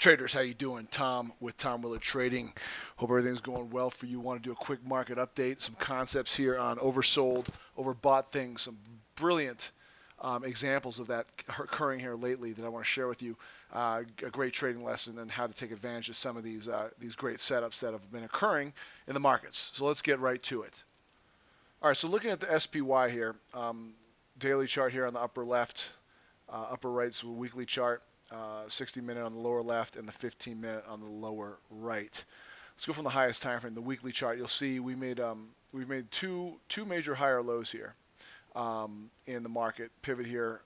Traders, how you doing? Tom with Tom Willard Trading. Hope everything's going well for you. Want to do a quick market update, some concepts here on oversold, overbought things, some brilliant examples of that occurring here lately that I want to share with you. A great trading lesson and how to take advantage of some of these great setups that have been occurring in the markets. So let's get right to it. All right, so looking at the SPY here, daily chart here on the upper left, upper right, so a weekly chart. 60-minute on the lower left and the 15-minute on the lower right. Let's go from the highest time frame, the weekly chart. You'll see we've made two major higher lows here in the market. Pivot here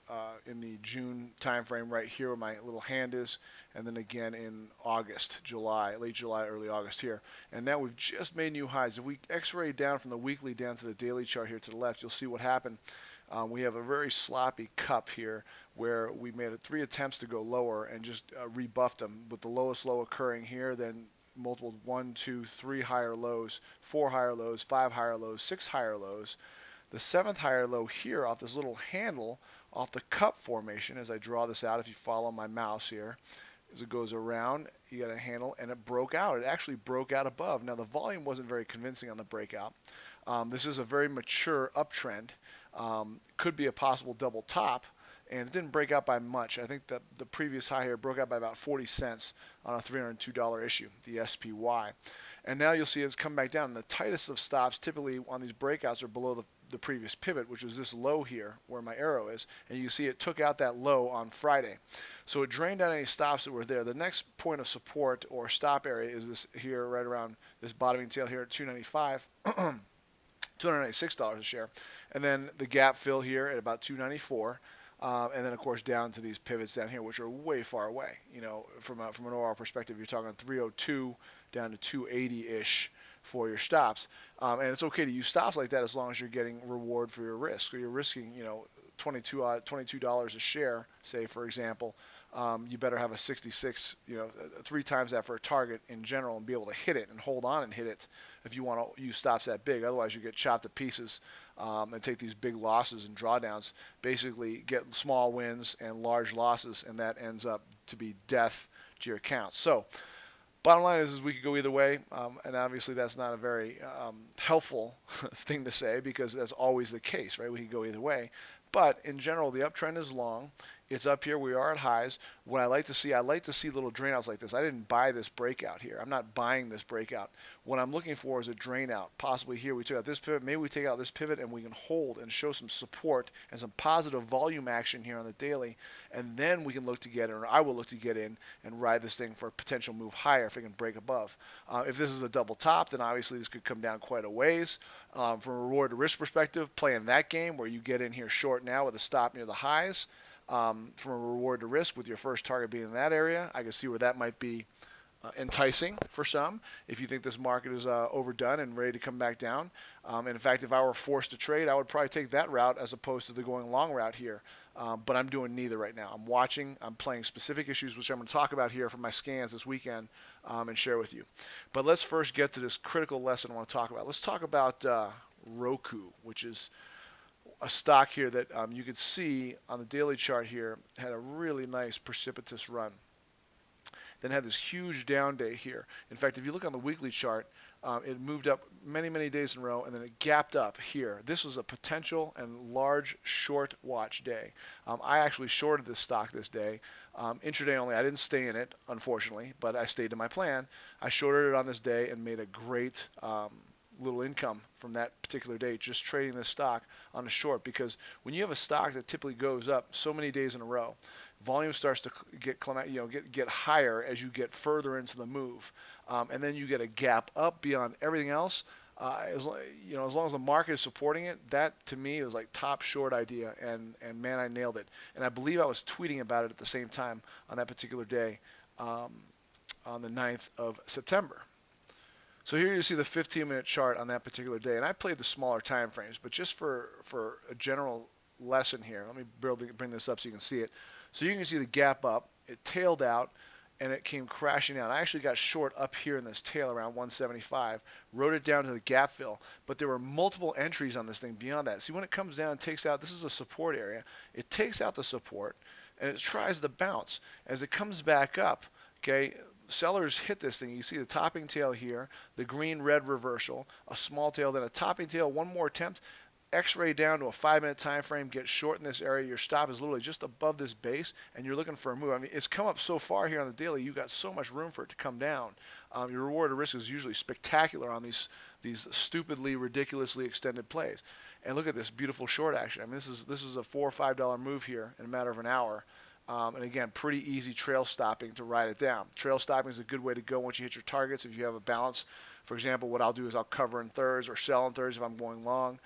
in the June time frame right here where my little hand is, and then again in August, late July, early August here. And now we've just made new highs. If we X-ray down from the weekly down to the daily chart here to the left, you'll see what happened. We have a very sloppy cup here where we made 3 attempts to go lower and just rebuffed them with the lowest low occurring here, then multiple 1, 2, 3 higher lows, 4 higher lows, 5 higher lows, 6 higher lows. The 7th higher low here off this little handle off the cup formation, as I draw this out, if you follow my mouse here, as it goes around, you got a handle, and it broke out. It actually broke out above. Now the volume wasn't very convincing on the breakout. This is a very mature uptrend. Could be a possible double top, and it didn't break out by much. I think that the previous high here broke out by about 40 cents on a $302 issue, the SPY. And now you'll see it's come back down. The tightest of stops typically on these breakouts are below the previous pivot, which was this low here where my arrow is. And you see it took out that low on Friday. So it drained out any stops that were there. The next point of support or stop area is this here right around this bottoming tail here at 295. $296 a share, and then the gap fill here at about 294, and then of course down to these pivots down here, which are way far away. You know, from an overall perspective, you're talking 302 down to 280-ish for your stops, and it's okay to use stops like that as long as you're getting reward for your risk. So you're risking, you know, $22 a share, say for example. You better have a 66, you know, 3 times that for a target in general and be able to hit it and hold on and hit it if you want to use stops that big. Otherwise, you get chopped to pieces and take these big losses and drawdowns. Basically, get small wins and large losses, and that ends up to be death to your account. So, bottom line is we could go either way, and obviously that's not a very helpful thing to say because that's always the case, right? We could go either way. But in general, the uptrend is long. It's up here. We are at highs. What I like to see little drain outs like this. I didn't buy this breakout here. I'm not buying this breakout. What I'm looking for is a drain out. Possibly here we took out this pivot. Maybe we take out this pivot and we can hold and show some support and some positive volume action here on the daily. And then we can look to get in, or I will look to get in and ride this thing for a potential move higher if it can break above. If this is a double top, then obviously this could come down quite a ways. From a reward to risk perspective, playing that game where you get in here short now with a stop near the highs. From a reward to risk with your first target being in that area, I can see where that might be enticing for some if you think this market is overdone and ready to come back down. And in fact, if I were forced to trade, I would probably take that route as opposed to the going long route here. But I'm doing neither right now. I'm watching. I'm playing specific issues, which I'm going to talk about here from my scans this weekend and share with you. But let's first get to this critical lesson I want to talk about. Let's talk about Roku, which is a stock here that you could see on the daily chart here had a really nice precipitous run. Then had this huge down day here. In fact, if you look on the weekly chart, it moved up many days in a row, and then it gapped up here. This was a potential and large short watch day. I actually shorted this stock this day. Intraday only. I didn't stay in it, unfortunately, but I stayed to my plan. I shorted it on this day and made a great little income from that particular day just trading this stock on a short, because when you have a stock that typically goes up so many days in a row, volume starts to get higher as you get further into the move, and then you get a gap up beyond everything else. As long as the market is supporting it, that to me was like top short idea, and man, I nailed it. And I believe I was tweeting about it at the same time on that particular day, on the 9th of September. So here you see the 15-minute chart on that particular day, and I played the smaller time frames, but just for a general lesson here, let me bring this up so you can see it. So you can see the gap up, it tailed out, and it came crashing down. I actually got short up here in this tail around 175, wrote it down to the gap fill, but there were multiple entries on this thing beyond that. See, when it comes down and takes out, this is a support area, it takes out the support, and it tries to bounce. As it comes back up, Okay, sellers hit this thing. You see the topping tail here, the green-red reversal, a small tail, then a topping tail, one more attempt, X-ray down to a 5-minute time frame, get short in this area. Your stop is literally just above this base, and you're looking for a move. I mean, it's come up so far here on the daily. You've got so much room for it to come down. Your reward to risk is usually spectacular on these stupidly, ridiculously extended plays. And look at this beautiful short action. I mean, this is a $4 or $5 move here in a matter of an hour. And again, pretty easy trail stopping to ride it down. Trail stopping is a good way to go once you hit your targets. If you have a balance, for example, what I'll do is I'll cover in thirds or sell in thirds if I'm going long.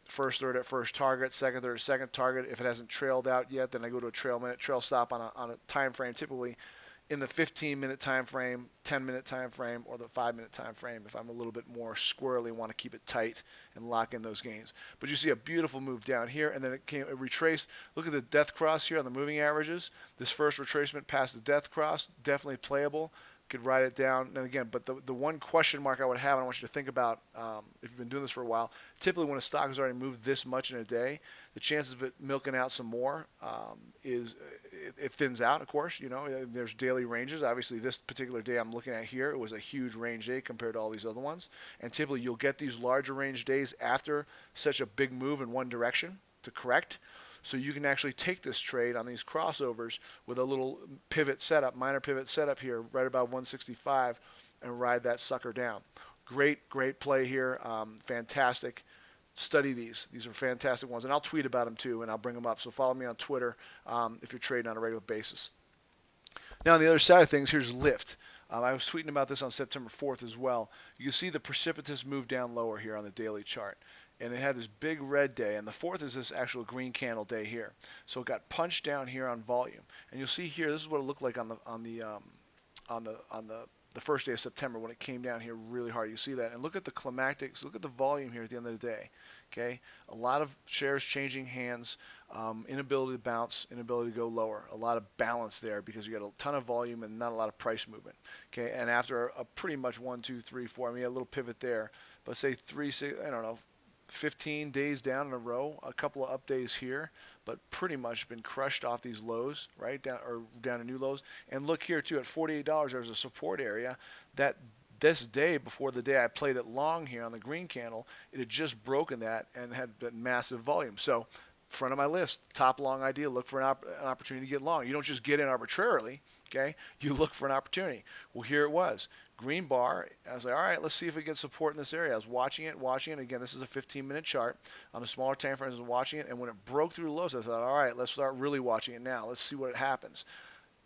First third at first target, second third at second target. If it hasn't trailed out yet, then I go to a trail stop on a time frame, typically in the 15-minute time frame, 10-minute time frame, or the 5-minute time frame if I'm a little bit more squirrely, want to keep it tight and lock in those gains. But you see a beautiful move down here, and then it retraced. Look at the death cross here on the moving averages. This first retracement past the death cross, definitely playable. Could write it down. And again, but the one question mark I would have, and I want you to think about if you've been doing this for a while, typically when a stock has already moved this much in a day, the chances of it milking out some more it thins out, of course. You know, there's daily ranges. Obviously, this particular day I'm looking at here, it was a huge range day compared to all these other ones. And typically you'll get these larger range days after such a big move in one direction to correct. So you can actually take this trade on these crossovers with a little pivot setup, minor pivot setup here, right about 165, and ride that sucker down. Great play here. Fantastic. Study these. These are fantastic ones, and I'll tweet about them too, and I'll bring them up. So follow me on Twitter if you're trading on a regular basis. Now on the other side of things, here's Lyft. I was tweeting about this on September 4th as well. You can see the precipitous move down lower here on the daily chart. And it had this big red day, and the 4th is this actual green candle day here. So it got punched down here on volume. And you'll see here, this is what it looked like on the first day of September when it came down here really hard. You see that. And look at the climactics. Look at the volume here at the end of the day. Okay, a lot of shares changing hands, inability to bounce, inability to go lower. A lot of balance there because you got a ton of volume and not a lot of price movement. Okay, and after a pretty much 1, 2, 3, 4, I mean a little pivot there, but say 3, 6, I don't know, 15 days down in a row, a couple of up days here, but pretty much been crushed off these lows, right, down to new lows. And look here too, at $48, there's a support area that this day, before the day I played it long here on the green candle, it had just broken that and had been massive volume. So front of my list, top long idea, look for an opportunity to get long. You don't just get in arbitrarily, okay? You look for an opportunity. Well, here it was. Green bar. I was like, all right, let's see if we get support in this area. I was watching it. Again, this is a 15-minute chart. On the smaller time frames, I was watching it, and when it broke through the lows, I thought, all right, let's start really watching it now. Let's see what happens.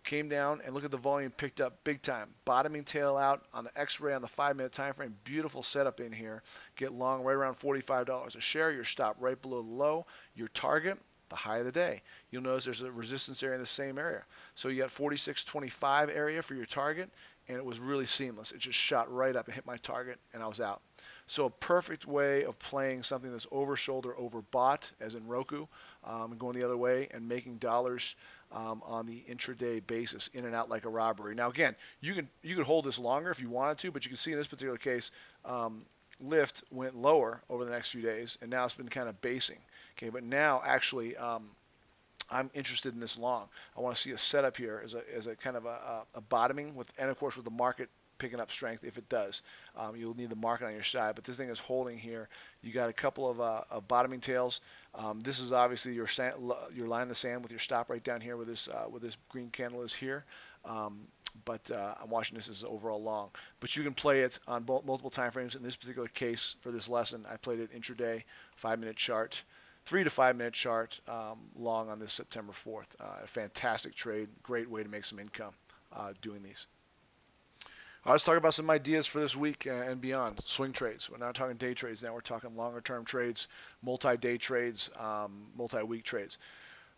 Came down, and look at the volume picked up big time. Bottoming tail out on the X-ray on the 5-minute time frame. Beautiful setup in here. Get long right around $45 a share. Your stop right below the low. Your target, the high of the day. You'll notice there's a resistance area in the same area. So you got 46.25 area for your target, and it was really seamless. It just shot right up and hit my target, and I was out. So a perfect way of playing something that's over shoulder, overbought, as in Roku, and going the other way and making dollars on the intraday basis, in and out like a robbery. Now again, you could hold this longer if you wanted to, but you can see in this particular case, Lyft went lower over the next few days, and now it's been kind of basing. Okay, but now actually I'm interested in this long. I want to see a setup here as a kind of a bottoming with, and of course with the market picking up strength if it does. You'll need the market on your side, but this thing is holding here. You got a couple of bottoming tails. This is obviously your line in the sand with your stop right down here where this green candle is here. But I'm watching this as overall long. But you can play it on multiple time frames. In this particular case, for this lesson, I played it intraday, 5-minute chart, 3 to 5 minute chart, long on this September 4th. A fantastic trade, great way to make some income doing these. Let's talk about some ideas for this week and beyond. Swing trades. We're not talking day trades now. We're talking longer term trades, multi-day trades, multi-week trades.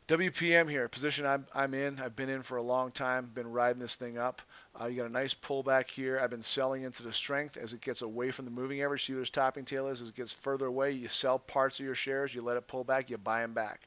WPM here, position I'm in. I've been in for a long time, been riding this thing up. You got a nice pullback here. I've been selling into the strength as it gets away from the moving average. See where this topping tail is? As it gets further away, you sell parts of your shares, you let it pull back, you buy them back.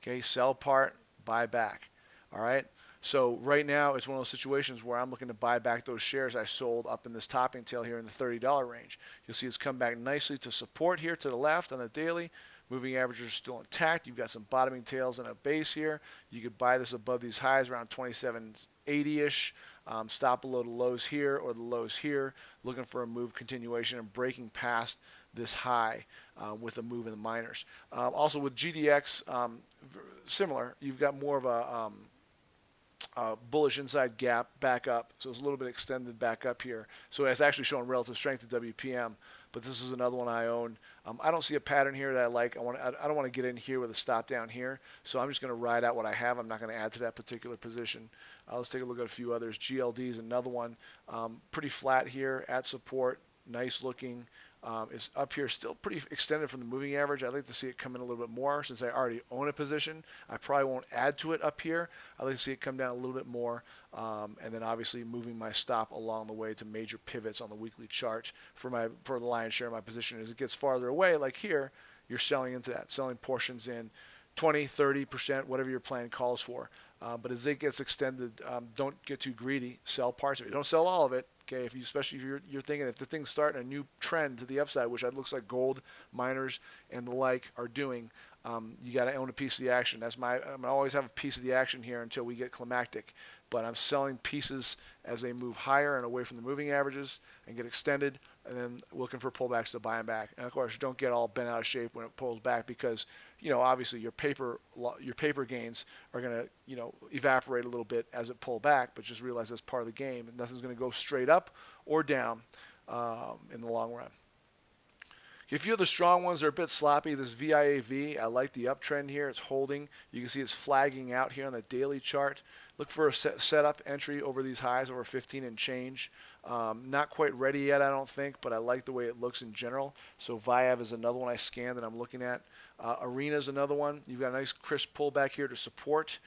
Okay, sell part, buy back. All right. So right now it's one of those situations where I'm looking to buy back those shares I sold up in this topping tail here in the $30 range. You'll see it's come back nicely to support here to the left on the daily. Moving averages are still intact. You've got some bottoming tails and a base here. You could buy this above these highs around 27.80-ish. Stop below the lows here or the lows here, looking for a move continuation and breaking past this high with a move in the minors. Also with GDX, similar. You've got more of a bullish inside gap back up, so it's a little bit extended back up here. So it's actually showing relative strength to WPM, but this is another one I own. I don't see a pattern here that I like. I don't want to get in here with a stop down here, so I'm just going to ride out what I have. I'm not going to add to that particular position. Let's take a look at a few others. GLD is another one. Pretty flat here at support, nice looking. It's up here still pretty extended from the moving average. I'd like to see it come in a little bit more since I already own a position. I probably won't add to it up here. I'd like to see it come down a little bit more, and then obviously moving my stop along the way to major pivots on the weekly chart for the lion's share of my position. As it gets farther away, like here, you're selling into that, selling portions in 20, 30%, whatever your plan calls for. But as it gets extended, don't get too greedy. Sell parts of it. Don't sell all of it. Okay, especially if you're thinking if the thing's starting a new trend to the upside, which it looks like gold miners and the like are doing, you got to own a piece of the action. I'm gonna always have a piece of the action here until we get climactic. But I'm selling pieces as they move higher and away from the moving averages and get extended, and then looking for pullbacks to buy them back. And of course, don't get all bent out of shape when it pulls back because obviously your paper gains are gonna evaporate a little bit as it pull back. But just realize that's part of the game, and nothing's gonna go straight up or down in the long run. A few of the strong ones are a bit sloppy. This VIAV, I like the uptrend here. It's holding. You can see it's flagging out here on the daily chart. Look for a setup entry over these highs over 15 and change. Not quite ready yet, I don't think, but I like the way it looks in general. So VIAV is another one I scanned that I'm looking at. Arena is another one. You've got a nice crisp pullback here to support.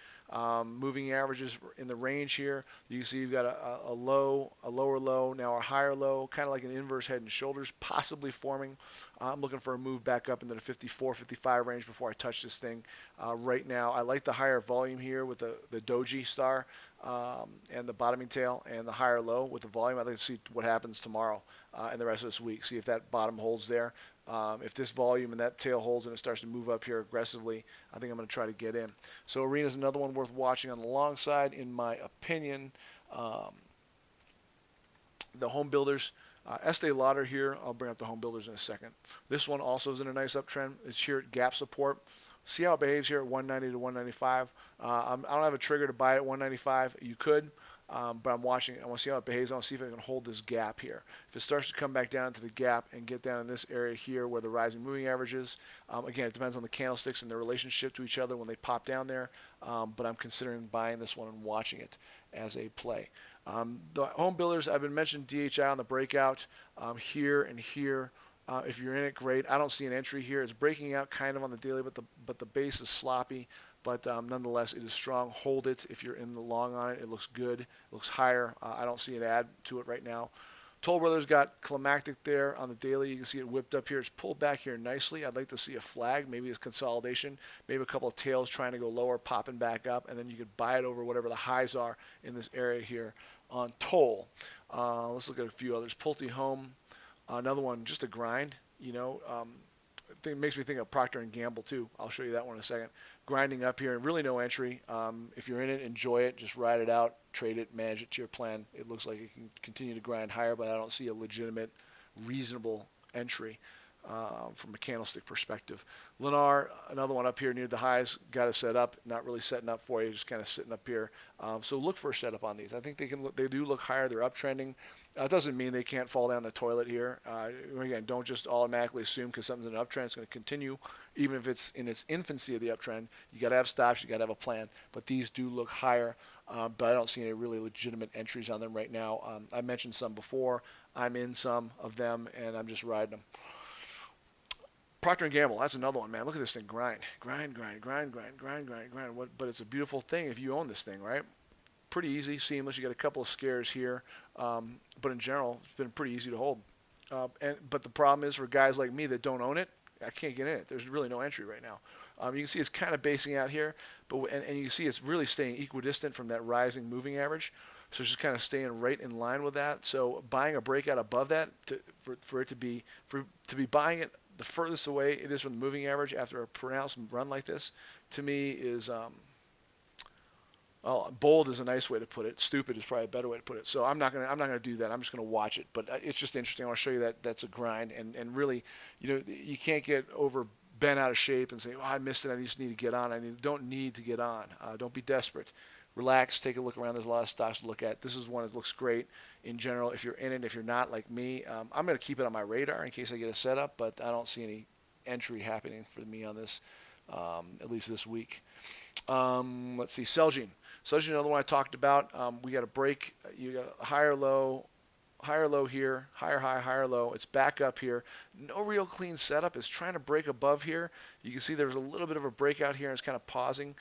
Moving averages in the range here. You can see you've got a lower low, now a higher low, kind of like an inverse head and shoulders possibly forming. I'm looking for a move back up into the 54, 55 range before I touch this thing. Right now, I like the higher volume here with the doji star and the bottoming tail and the higher low with the volume. I'd like to see what happens tomorrow and the rest of this week. See if that bottom holds there. If this volume and that tail holds and it starts to move up here aggressively, I think I'm going to try to get in. So Arena is another one worth watching on the long side, in my opinion. The home builders, Estee Lauder here. I'll bring up the home builders in a second. This one also is in a nice uptrend. It's here at gap support. See how it behaves here at 190 to 195. I don't have a trigger to buy at 195. You could. But I'm watching. I want to see how it behaves. I want to see if I can hold this gap here. If it starts to come back down to the gap and get down in this area here where the rising moving average is, again, it depends on the candlesticks and their relationship to each other when they pop down there. But I'm considering buying this one and watching it as a play. The home builders, I've been mentioning DHI on the breakout here and here. If you're in it, great. I don't see an entry here. It's breaking out kind of on the daily, but the base is sloppy. But nonetheless, it is strong. Hold it if you're in the long on it. It looks good. It looks higher. I don't see an add to it right now. Toll Brothers got Climactic there on the daily. You can see it whipped up here. It's pulled back here nicely. I'd like to see a flag, maybe a consolidation, maybe a couple of tails trying to go lower, popping back up, and then you could buy it over whatever the highs are in this area here on Toll. Let's look at a few others. Pulte Home, another one, just a grind. It makes me think of Procter & Gamble too. I'll show you that one in a second. Grinding up here and really no entry. If you're in it, enjoy it. Just ride it out, trade it, manage it to your plan. It looks like it can continue to grind higher, but I don't see a legitimate, reasonable entry from a candlestick perspective. Lennar, another one up here near the highs, got to set up. Not really setting up for you, just kind of sitting up here. So look for a setup on these. I think they do look higher. They're uptrending. It doesn't mean they can't fall down the toilet here. Again, don't just automatically assume because something's in an uptrend it's going to continue, even if it's in its infancy of the uptrend. You got to have stops. You got to have a plan. But these do look higher, but I don't see any really legitimate entries on them right now. I mentioned some before. I'm in some of them, and I'm just riding them. Procter & Gamble, that's another one, man. Look at this thing grind. Grind. But it's a beautiful thing if you own this thing, right? Pretty easy, seamless. You got a couple of scares here, but in general, it's been pretty easy to hold. But the problem is for guys like me that don't own it, I can't get in it. There's really no entry right now. You can see it's kind of basing out here, and you can see it's really staying equidistant from that rising moving average. So it's just kind of staying right in line with that. So buying a breakout above that for it to be buying it the furthest away it is from the moving average after a pronounced run like this, to me is Well, bold is a nice way to put it. Stupid is probably a better way to put it. So I'm not gonna do that. I'm just gonna watch it. But it's just interesting. I want to show you that that's a grind, and really, you can't get over bent out of shape and say, oh, I missed it. I just need to get on. Don't need to get on. Don't be desperate. Relax. Take a look around. There's a lot of stocks to look at. This is one that looks great in general. If you're in it, if you're not like me, I'm gonna keep it on my radar in case I get a setup. But I don't see any entry happening for me on this, at least this week. Let's see, Celgene. Celgene, another one I talked about. We got a break. You got a higher low here, higher high, higher low. It's back up here. No real clean setup. It's trying to break above here. You can see there's a little bit of a breakout here, and it's kind of pausing.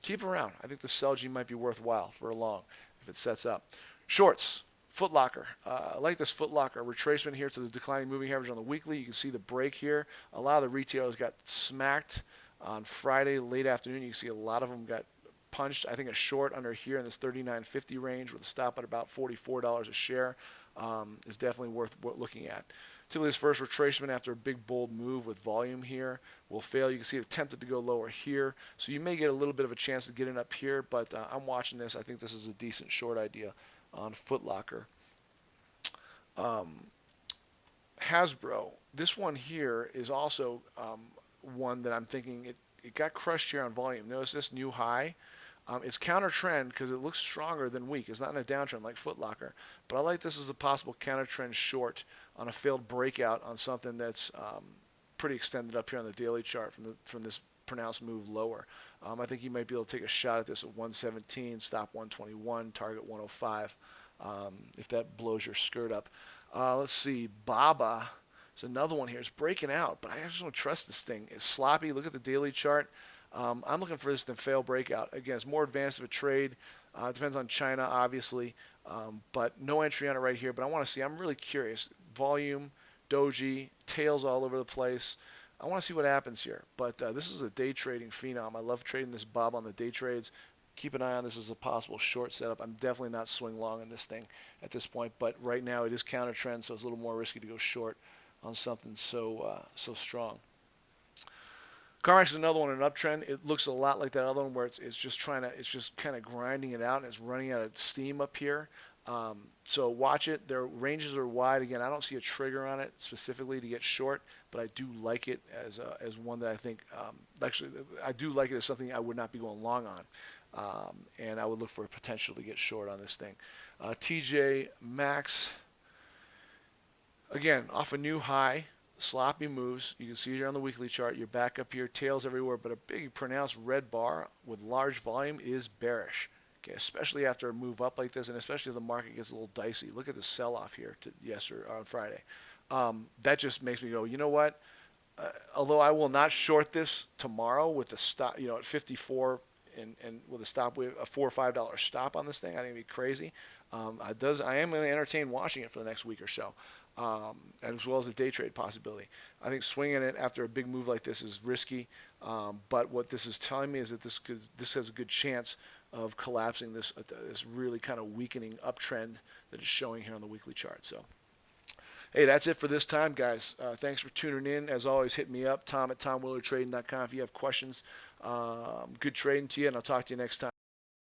Keep around. I think the Celgene might be worthwhile for a long if it sets up. Shorts. Foot Locker. I like this Foot Locker retracement here to the declining moving average on the weekly. You can see the break here. A lot of the retailers got smacked on Friday late afternoon. You can see a lot of them got punched. I think a short under here in this 39.50 range with a stop at about $44 a share is definitely worth looking at. Typically, this first retracement after a big bold move with volume here will fail. You can see it attempted to go lower here, so you may get a little bit of a chance to get in up here, but I'm watching this. I think this is a decent short idea on Foot Locker. Hasbro. This one here is also one that I'm thinking it got crushed here on volume. Notice this new high. It's counter trend because it looks stronger than weak. It's not in a downtrend like Foot Locker, but I like this as a possible counter trend short on a failed breakout on something that's pretty extended up here on the daily chart from this pronounced move lower. I think you might be able to take a shot at this at 117, stop 121, target 105 if that blows your skirt up. Let's see, Baba. It's another one here. It's breaking out, but I just don't trust this thing. It's sloppy. Look at the daily chart. I'm looking for this to fail breakout. Again, it's more advanced of a trade. It depends on China, obviously, but no entry on it right here. But I want to see. I'm really curious. Volume, doji, tails all over the place. I want to see what happens here. But this is a day trading phenom. I love trading this Bob on the day trades. Keep an eye on this as a possible short setup. I'm definitely not swing long in this thing at this point. But right now it is counter trend, so it's a little more risky to go short on something so strong. CarMax is another one in an uptrend. It looks a lot like that other one where it's just kind of grinding it out and it's running out of steam up here. So watch it. Their ranges are wide. Again, I don't see a trigger on it specifically to get short, but I do like it as one that I think actually I do like it as something I would not be going long on, and I would look for a potential to get short on this thing. TJ Maxx. Again, off a new high, sloppy moves. You can see here on the weekly chart, you're back up here, tails everywhere, but a big pronounced red bar with large volume is bearish. Okay, especially after a move up like this, and especially if the market gets a little dicey. Look at the sell-off here yesterday on Friday. That just makes me go, you know what? Although I will not short this tomorrow with the stop, at 54 and with a stop, a $4 or $5 stop on this thing, I think it'd be crazy. I am going to entertain watching it for the next week or so. As well as a day trade possibility. I think swinging it after a big move like this is risky, but what this is telling me is that this has a good chance of collapsing this really kind of weakening uptrend that is showing here on the weekly chart. So, hey, that's it for this time, guys. Thanks for tuning in. As always, hit me up, Tom at TomWillerTrading.com if you have questions. Good trading to you, and I'll talk to you next time.